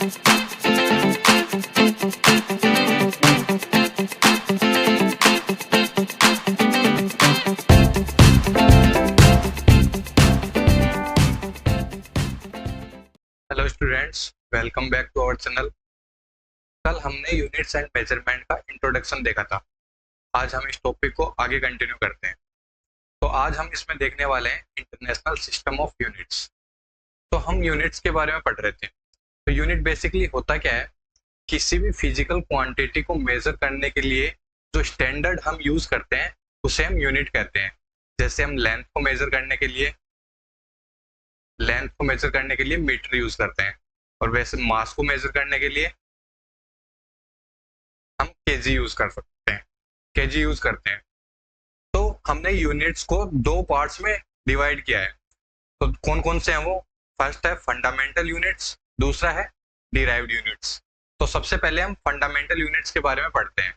Hello students, welcome back to our channel. कल हमने units and measurement का introduction देखा था। आज हम इस टॉपिक को आगे कंटिन्यू करते हैं। तो आज हम इसमें देखने वाले हैं इंटरनेशनल सिस्टम ऑफ यूनिट्स। तो हम यूनिट्स के बारे में पढ़ रहे थे। तो यूनिट बेसिकली होता क्या है, किसी भी फिजिकल क्वांटिटी को मेजर करने के लिए जो स्टैंडर्ड हम यूज करते हैं उसे हम यूनिट कहते हैं। जैसे हम लेंथ को मेजर करने के लिए मीटर यूज करते हैं, और वैसे मास को मेजर करने के लिए हम केजी यूज करते हैं। तो हमने यूनिट्स को दो पार्ट्स में डिवाइड किया है। तो कौन कौन से हैं वो? फर्स्ट है फंडामेंटल यूनिट्स, दूसरा है डिराइव्ड यूनिट्स। तो सबसे पहले हम फंडामेंटल यूनिट्स के बारे में पढ़ते हैं।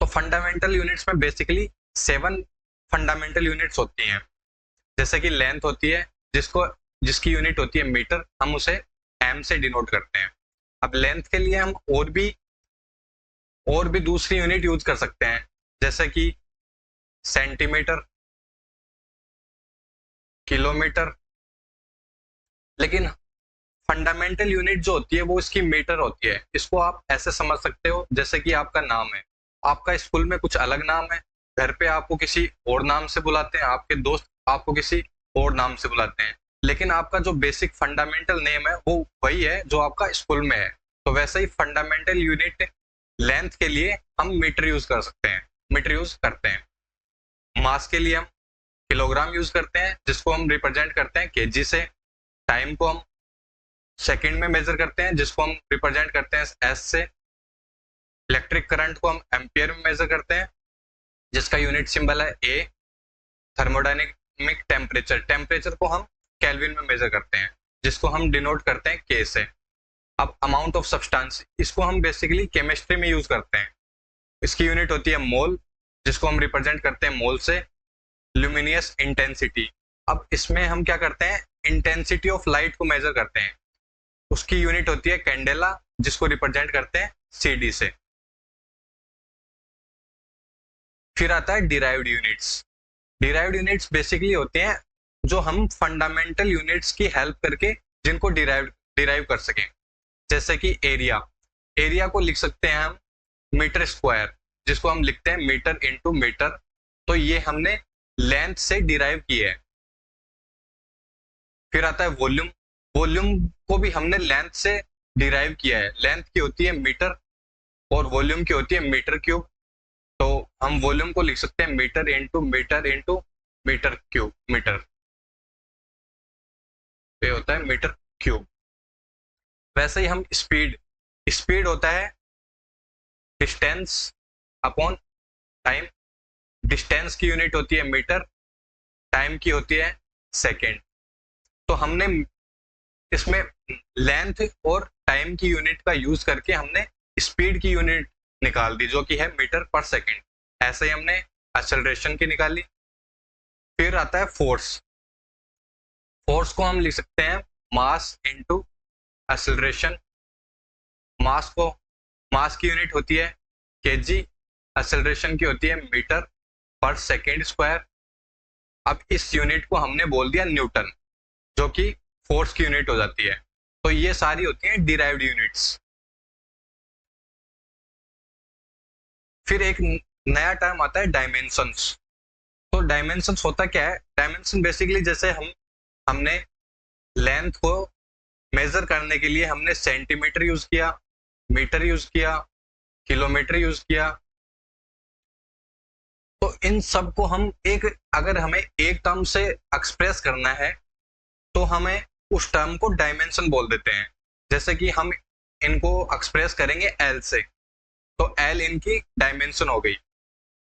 तो फंडामेंटल यूनिट्स में बेसिकली 7 फंडामेंटल यूनिट्स होती हैं। जैसे कि लेंथ होती है, जिसकी यूनिट होती है मीटर, हम उसे एम से डिनोट करते हैं। अब लेंथ के लिए हम और भी दूसरी यूनिट यूज कर सकते हैं, जैसे कि सेंटीमीटर, किलोमीटर। लेकिन फंडामेंटल यूनिट जो होती है वो इसकी मीटर होती है। इसको आप ऐसे समझ सकते हो जैसे कि आपका नाम है, आपका स्कूल में कुछ अलग नाम है, घर पे आपको किसी और नाम से बुलाते हैं, आपके दोस्त आपको किसी और नाम से बुलाते हैं, लेकिन आपका जो बेसिक फंडामेंटल नेम है वो वही है जो आपका स्कूल में है। तो वैसे ही फंडामेंटल यूनिट लेंथ के लिए हम मीटर यूज करते हैं। मास के लिए हम किलोग्राम यूज करते हैं, जिसको हम रिप्रेजेंट करते हैं केजी से। टाइम को हम सेकंड में मेजर करते हैं, जिसको हम रिप्रेजेंट करते हैं एस से। इलेक्ट्रिक करंट को हम एम्पियर में मेजर करते हैं, जिसका यूनिट सिंबल है ए। थर्मोडायनेमिक टेम्परेचर को हम केल्विन में मेजर करते हैं, जिसको हम डिनोट करते हैं के से। अब अमाउंट ऑफ सब्सटेंस, इसको हम बेसिकली केमिस्ट्री में यूज करते हैं। इसकी यूनिट होती है मोल, जिसको हम रिप्रेजेंट करते हैं मोल से। ल्यूमिनियस इंटेंसिटी, अब इसमें हम क्या करते हैं, इंटेंसिटी ऑफ लाइट को मेजर करते हैं। उसकी यूनिट होती है कैंडेला, जिसको रिप्रेजेंट करते हैं सीडी से। फिर आता है डिराइव्ड यूनिट्स बेसिकली होते हैं जो हम फंडामेंटल यूनिट्स की हेल्प करके जिनको डिराइव कर सकें। जैसे कि एरिया को लिख सकते हैं हम मीटर स्क्वायर, जिसको हम लिखते हैं मीटर इंटू मीटर। तो ये हमने लेंथ से डिराइव किया है। फिर आता है वॉल्यूम को भी हमने लेंथ से डिराइव किया है। लेंथ की होती है मीटर और वॉल्यूम की होती है मीटर क्यूब। तो हम वॉल्यूम को लिख सकते हैं मीटर इंटू मीटर क्यूब। ये होता है मीटर क्यूब। वैसे ही हम स्पीड होता है डिस्टेंस अपॉन टाइम। डिस्टेंस की यूनिट होती है मीटर, टाइम की होती है सेकेंड। तो हमने इसमें लेंथ और टाइम की यूनिट का यूज करके हमने स्पीड की यूनिट निकाल दी, जो कि है मीटर पर सेकेंड। ऐसे ही हमने एक्सेलरेशन की निकाली। फिर आता है फोर्स को हम लिख सकते हैं मास इंटू एक्सेलरेशन। मास की यूनिट होती है केजी, एक्सेलरेशन की होती है मीटर पर सेकेंड स्क्वायर। अब इस यूनिट को हमने बोल दिया न्यूटन, जो कि फोर्स की यूनिट हो जाती है। तो ये सारी होती हैं डिराइव्ड यूनिट्स। फिर एक नया टर्म आता है डायमेंशंस। तो डायमेंशंस होता क्या है? डायमेंशन बेसिकली जैसे हमने लेंथ को मेजर करने के लिए हमने सेंटीमीटर यूज किया, मीटर यूज किया, किलोमीटर यूज किया। तो इन सब को हम अगर हमें एक टर्म से एक्सप्रेस करना है तो हमें उस टर्म को डायमेंशन बोल देते हैं। जैसे कि हम इनको एक्सप्रेस करेंगे एल से, तो एल इनकी डायमेंशन हो गई।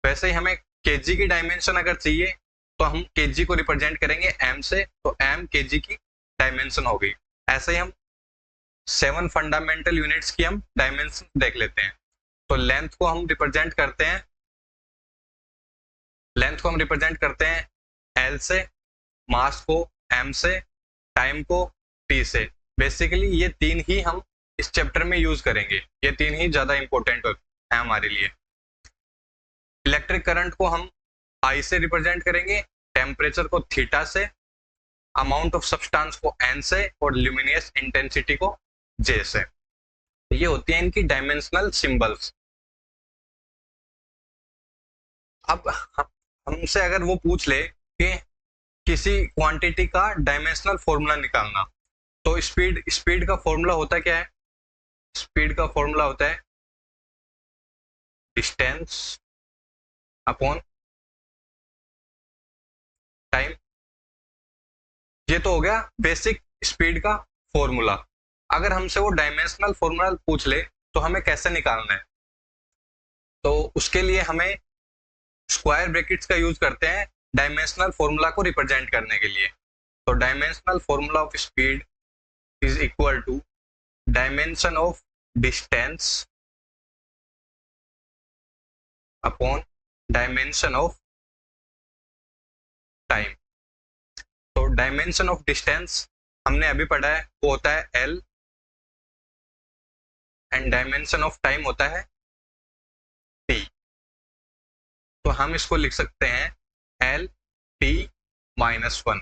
वैसे ही हमें केजी की डायमेंशन अगर चाहिए तो हम केजी को रिप्रेजेंट करेंगे एम से, तो एम केजी की डायमेंशन हो गई। ऐसे ही हम 7 फंडामेंटल यूनिट्स की हम डायमेंशन देख लेते हैं। तो लेंथ को हम रिप्रेजेंट करते हैं एल से, मास को एम से, टाइम को टी से। बेसिकली ये तीन ही हम इस चैप्टर में यूज करेंगे, ये तीन ही ज्यादा इंपॉर्टेंट है हमारे लिए। इलेक्ट्रिक करंट को हम आई से रिप्रेजेंट करेंगे, टेम्परेचर को थीटा से, अमाउंट ऑफ सब्सटेंस को एन से और ल्यूमिनियस इंटेंसिटी को जे से। ये होती है इनकी डायमेंशनल सिंबल्स। अब हमसे अगर वो पूछ ले कि किसी क्वांटिटी का डायमेंशनल फॉर्मूला निकालना, तो स्पीड का फॉर्मूला होता क्या है? स्पीड का फॉर्मूला होता है डिस्टेंस अपॉन टाइम। ये तो हो गया बेसिक स्पीड का फॉर्मूला। अगर हमसे वो डायमेंशनल फॉर्मूला पूछ ले तो हमें कैसे निकालना है, तो उसके लिए हमें स्क्वायर ब्रैकेट्स का यूज करते हैं डायमेंशनल फॉर्मूला को रिप्रेजेंट करने के लिए। तो dimensional formula of speed is equal to dimension of distance upon dimension of time. तो डायमेंशन ऑफ डिस्टेंस हमने अभी पढ़ा है, वो होता है L, and dimension of time होता है T। तो हम इसको लिख सकते हैं L T -1।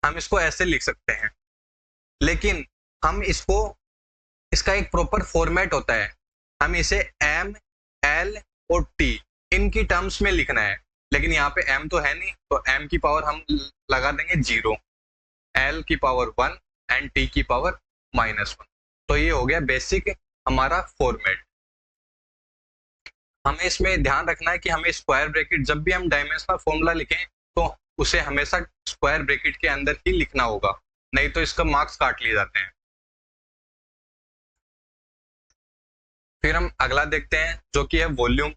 हम इसको ऐसे लिख सकते हैं, लेकिन हम इसका एक प्रॉपर फॉर्मेट होता है। हम इसे M, L और T इनकी टर्म्स में लिखना है, लेकिन यहाँ पे M तो है नहीं, तो M की पावर हम लगा देंगे 0, L की पावर 1 एंड T की पावर -1। तो ये हो गया बेसिक हमारा फॉर्मेट। हमें इसमें ध्यान रखना है कि हमें स्क्वायर ब्रैकेट, जब भी हम डायमेंशनल फॉर्मूला लिखें तो उसे हमेशा स्क्वायर ब्रैकेट के अंदर ही लिखना होगा, नहीं तो इसका मार्क्स काट लिए जाते हैं। फिर हम अगला देखते हैं जो कि है वॉल्यूम।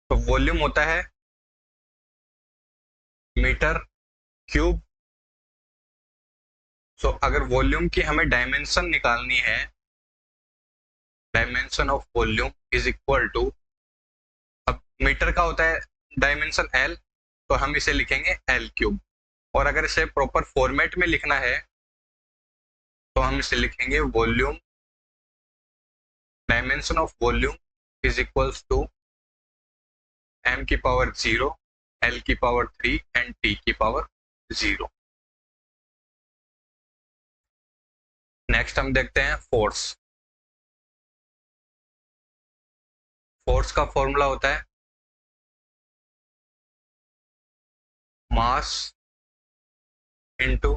तो वॉल्यूम होता है मीटर क्यूब। सो अगर वॉल्यूम की हमें डायमेंशन निकालनी है, dimension of volume is equal to, अब मीटर का होता है डायमेंशन L, तो हम इसे लिखेंगे L क्यूब। और अगर इसे प्रॉपर फॉर्मेट में लिखना है तो हम इसे लिखेंगे volume, dimension of volume is equals to m की पावर 0, L की पावर 3 एंड T की पावर 0। नेक्स्ट हम देखते हैं फोर्स। फोर्स का फॉर्मूला होता है mass into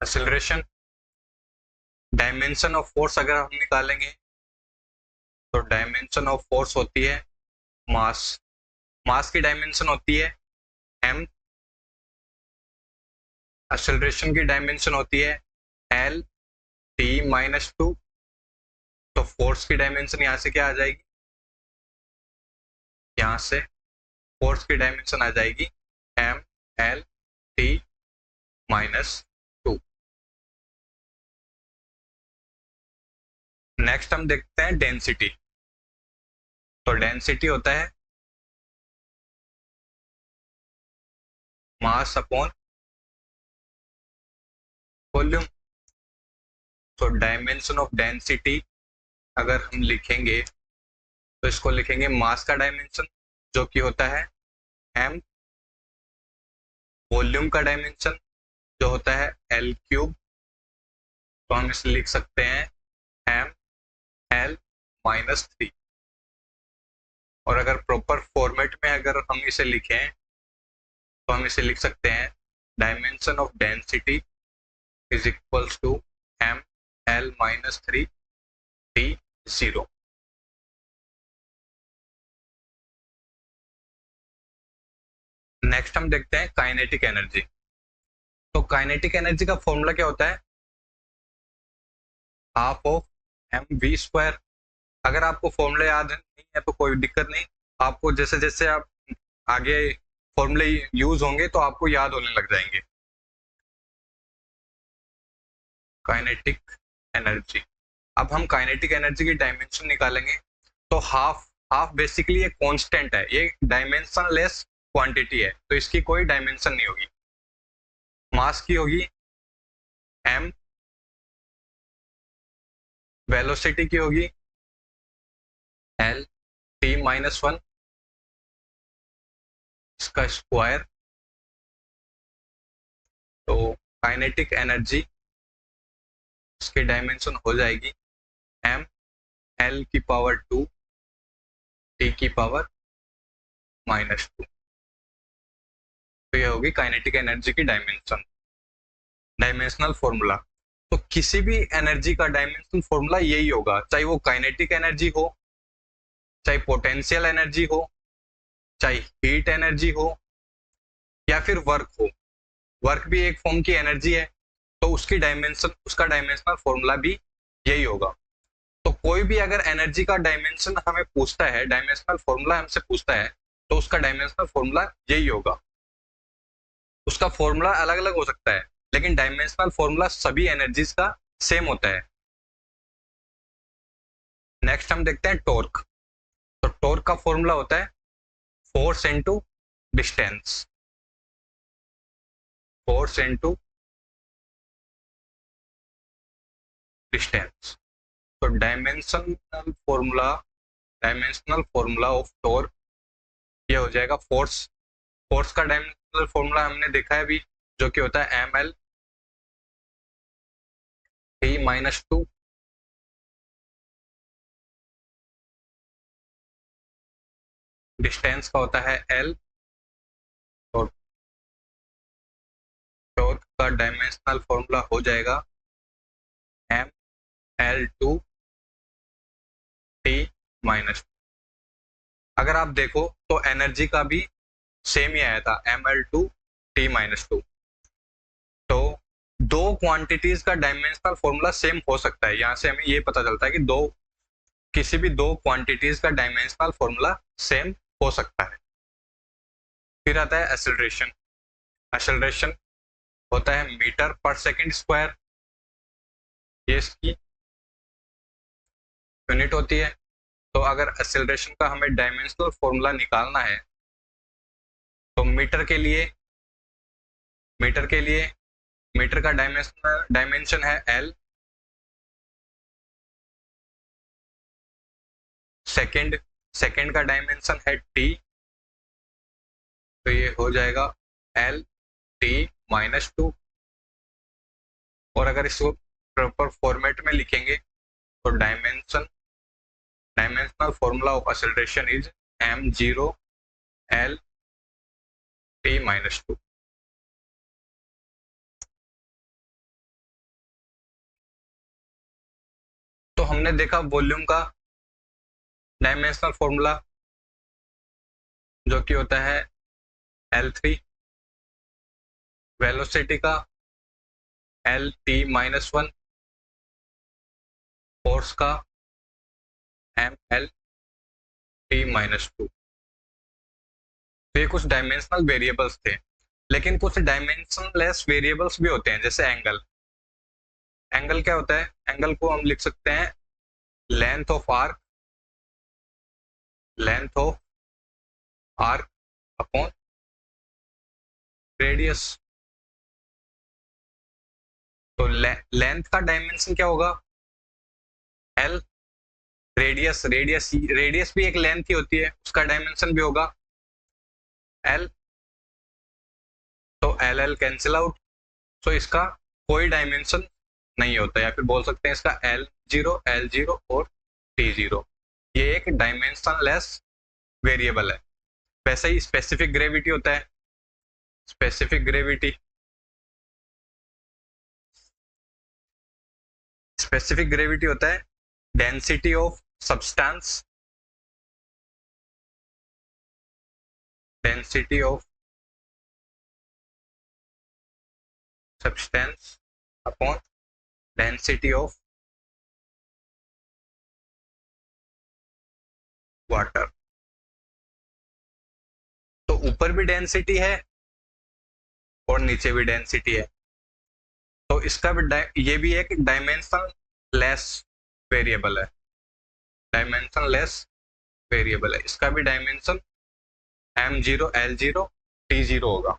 acceleration. Dimension of force अगर हम निकालेंगे तो डायमेंशन ऑफ फोर्स होती है मास, मास की डायमेंशन होती है m, एक्सेलरेशन की डायमेंशन होती है L T -2। तो फोर्स की डायमेंशन यहाँ से क्या आ जाएगी, यहाँ से फोर्स की डायमेंशन आ जाएगी M L T -2। नेक्स्ट हम देखते हैं डेंसिटी। तो डेंसिटी होता है मास अपॉन वॉल्यूम। तो डायमेंशन ऑफ डेंसिटी अगर हम लिखेंगे तो इसको लिखेंगे मास का डायमेंशन जो कि होता है m, वॉल्यूम का डायमेंशन जो होता है L क्यूब। तो हम इसे लिख सकते हैं m L -3। और अगर प्रॉपर फॉर्मेट में अगर हम इसे लिखें तो हम इसे लिख सकते हैं dimension of density is equals to m L -3 T 0। Next हम देखते हैं काइनेटिक एनर्जी। तो काइनेटिक एनर्जी का फॉर्मूला क्या होता है, हाफ ऑफ mv²। अगर आपको फॉर्मूला याद नहीं है तो कोई दिक्कत नहीं, आपको जैसे जैसे आप आगे फॉर्मूले यूज होंगे तो आपको याद होने लग जाएंगे। काइनेटिक एनर्जी, अब हम काइनेटिक एनर्जी की डायमेंशन निकालेंगे। तो हाफ बेसिकली एक कांस्टेंट है, ये डायमेंशनलेस क्वांटिटी है, तो इसकी कोई डायमेंशन नहीं होगी। मास की होगी m, वेलोसिटी की होगी l t माइनस 1, इसका स्क्वायर। तो काइनेटिक एनर्जी इसकी डायमेंशन हो जाएगी m l की पावर 2 t की पावर -2। तो ये होगी काइनेटिक एनर्जी की डायमेंशन, डायमेंशनल फॉर्मूला। तो किसी भी एनर्जी का डायमेंशनल फॉर्मूला यही होगा, चाहे वो काइनेटिक एनर्जी हो, चाहे पोटेंशियल एनर्जी हो, चाहे हीट एनर्जी हो, या फिर वर्क हो। वर्क भी एक फॉर्म की एनर्जी है, तो उसकी डायमेंशन, उसका डायमेंशनल फॉर्मूला भी यही होगा। तो कोई भी अगर एनर्जी का डायमेंशन हमें पूछता है, डायमेंशनल फॉर्मूला हमसे पूछता है, तो उसका डायमेंशनल फॉर्मूला यही होगा। उसका फॉर्मूला अलग अलग हो सकता है, लेकिन डायमेंशनल फॉर्मूला सभी एनर्जीज का सेम होता है। नेक्स्ट हम देखते हैं टॉर्क। तो टॉर्क का फॉर्मूला होता है force into distance, force into distance. तो डायमेंशनल फॉर्मूला ऑफ टॉर्क ये हो जाएगा फोर्स। फोर्स का डायमेंशनल फॉर्मूला हमने देखा है अभी, जो कि होता है ml t माइनस 2 डिस्टेंस का होता है l। और टॉर्क का डायमेंशनल फॉर्मूला हो जाएगा ml2 t माइनस। अगर आप देखो तो एनर्जी का भी सेम ही आया था, ml2 t माइनस 2। तो दो क्वांटिटीज का डायमेंशनल फॉर्मूला सेम हो सकता है, यहाँ से हमें ये पता चलता है कि किसी भी दो क्वांटिटीज का डायमेंशनल फॉर्मूला सेम हो सकता है। फिर आता है एक्सेलरेशन। एक्सेलरेशन होता है मीटर पर सेकंड स्क्वायर, ये इसकी यूनिट होती है। तो अगर एक्सेलरेशन का हमें डायमेंशनल फॉर्मूला निकालना है, तो मीटर के लिए मीटर का डायमेंशन है l, सेकंड का डायमेंशन है t। तो ये हो जाएगा l t माइनस 2। और अगर इसको प्रॉपर फॉर्मेट में लिखेंगे तो dimensional formula of acceleration is m0 l t minus 2। तो हमने देखा वॉल्यूम का डायमेंशनल फॉर्मूला, जो कि होता है L3, वेलोसिटी का L t माइनस 1, फोर्स का ml t माइनस 2। तो ये कुछ डायमेंशनल वेरिएबल्स थे, लेकिन कुछ डायमेंशनलेस वेरिएबल्स भी होते हैं, जैसे एंगल। एंगल क्या होता है? एंगल को हम लिख सकते हैं length of arc upon radius. तो लेंथ का डायमेंशन क्या होगा? L। रेडियस भी एक लेंथ ही होती है, उसका डायमेंशन भी होगा L। तो L कैंसिल आउट, तो इसका कोई डायमेंशन नहीं होता, या फिर बोल सकते हैं इसका L0 और T0। ये एक डायमेंशनलेस वेरिएबल है। वैसे ही स्पेसिफिक ग्रेविटी होता है। स्पेसिफिक ग्रेविटी होता है density of substance upon density of water. तो ऊपर भी डेंसिटी है और नीचे भी डेंसिटी है, तो इसका भी ये भी एक डायमेंशन लेस वेरिएबल है। इसका भी डायमेंशन m0 l0 t0 होगा।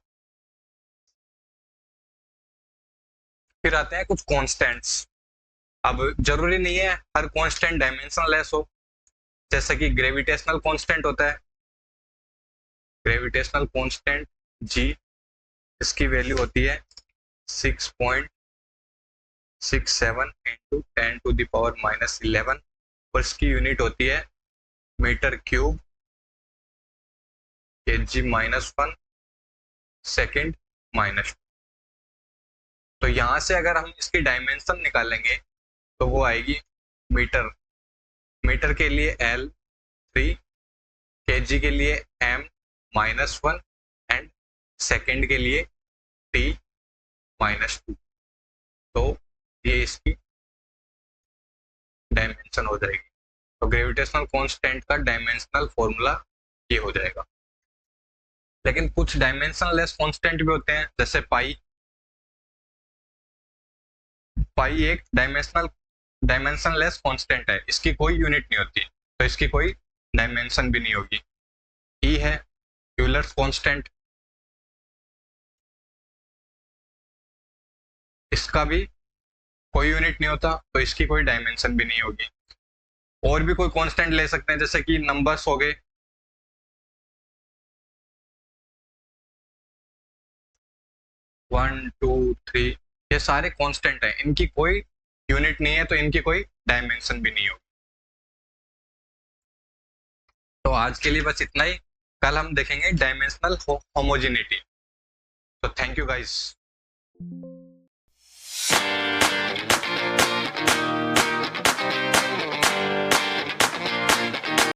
फिर आते हैं कुछ कॉन्स्टेंट्स। अब जरूरी नहीं है हर कॉन्स्टेंट डायमेंशनलेस हो, जैसे कि ग्रेविटेशनल कांस्टेंट होता है, ग्रेविटेशनल कांस्टेंट जी, इसकी वैल्यू होती है 6.67 इंटू 10⁻⁻11 और इसकी यूनिट होती है मीटर क्यूब kg-1 सेकेंड -2। तो यहां से अगर हम इसकी डायमेंशन निकालेंगे तो वो आएगी मीटर, मीटर के लिए L 3, kg के लिए m-1 एंड सेकेंड के लिए t-2। तो ये इसकी डायमेंशन हो जाएगी। तो ग्रेविटेशनल कांस्टेंट का डायमेंशनल फॉर्मूला ये हो जाएगा। लेकिन कुछ डायमेंशनलेस कांस्टेंट भी होते हैं, जैसे पाई। पाई एक डायमेंशनलेस कांस्टेंट है, इसकी कोई यूनिट नहीं होती, तो इसकी कोई डायमेंशन भी नहीं होगी। ई है यूलर्स कांस्टेंट, इसका भी कोई यूनिट नहीं होता, तो इसकी कोई डायमेंशन भी नहीं होगी। और भी कोई कांस्टेंट ले सकते हैं, जैसे कि नंबर्स हो गए, 1 2 3, ये सारे कांस्टेंट हैं, इनकी कोई यूनिट नहीं है, तो इनकी कोई डायमेंशन भी नहीं होगी। तो आज के लिए बस इतना ही, कल हम देखेंगे डायमेंशनल होमोजेनिटी। तो थैंक यू गाइस।